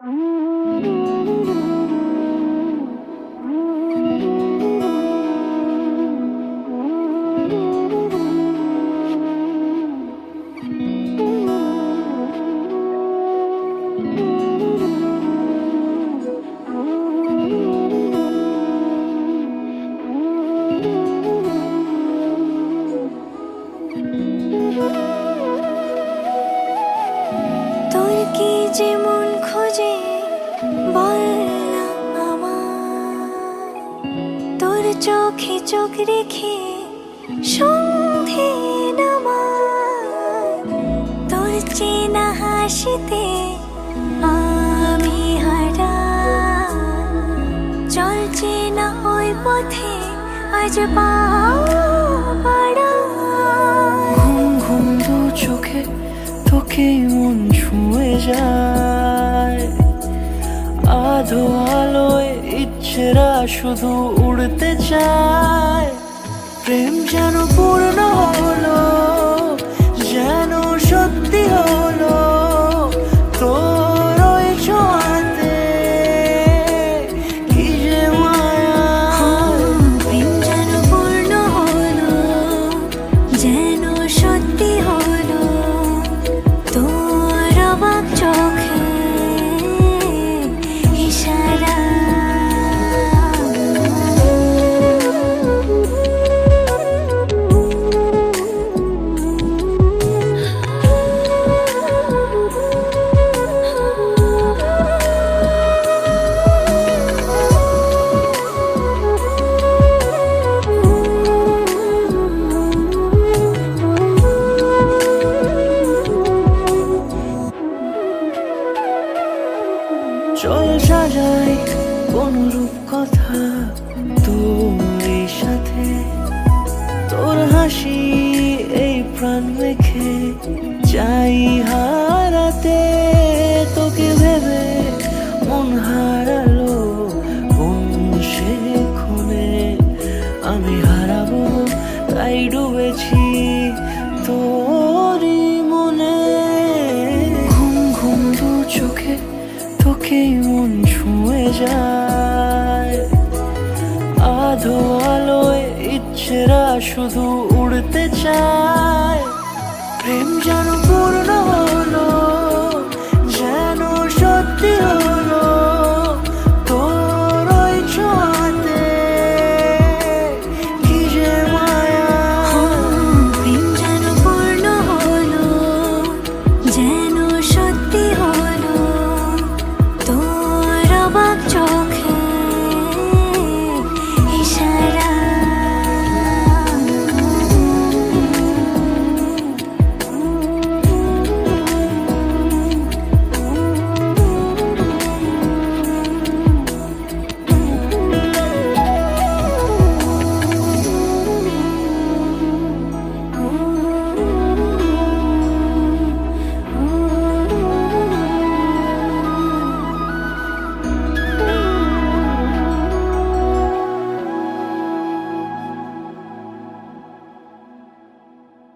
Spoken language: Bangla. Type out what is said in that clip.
তোর কি যেমন খোঁজে বল না আমায়, তোর চোখে চোখ রেখে সন্ধে নামায়, তোর চেনা হাসিতে আমি হারাই, চল চেনা ওই পথে আজ পা বাড়াই। ঘুম ঘুম দু চোখে তোকে মন ছুঁয়ে যায়, আধো আলোয় ইচ্ছেরা শুধু উড়তে চায়। প্রেম যেন পূর্ণ হলো, যেন সত্যি হলো, তোর ওই ছোঁয়াতে কি যে মায়া। প্রেম যেন পূর্ণ হলো, যেন সত্যি হলো, তোর অবাক চোখে ইশারা। চল সাজাই কোন রূপ কথা তোর সাথে, তোর হাসি এই প্রাণ রেখে চাই হারাতে। তোকে ভেবে মন হারালো কোন সে ক্ষণে, আমি হারাবো তাই ডুবেছি তোরই মনে। ঘুম ঘুম দু চোখে তোকে মন ছুঁয়ে যায়, আধো আলোয় ইচ্ছেরা শুধু উড়তে চায়। প্রেম যেন পূর্ণ হলো, যেন সত্যি হলো,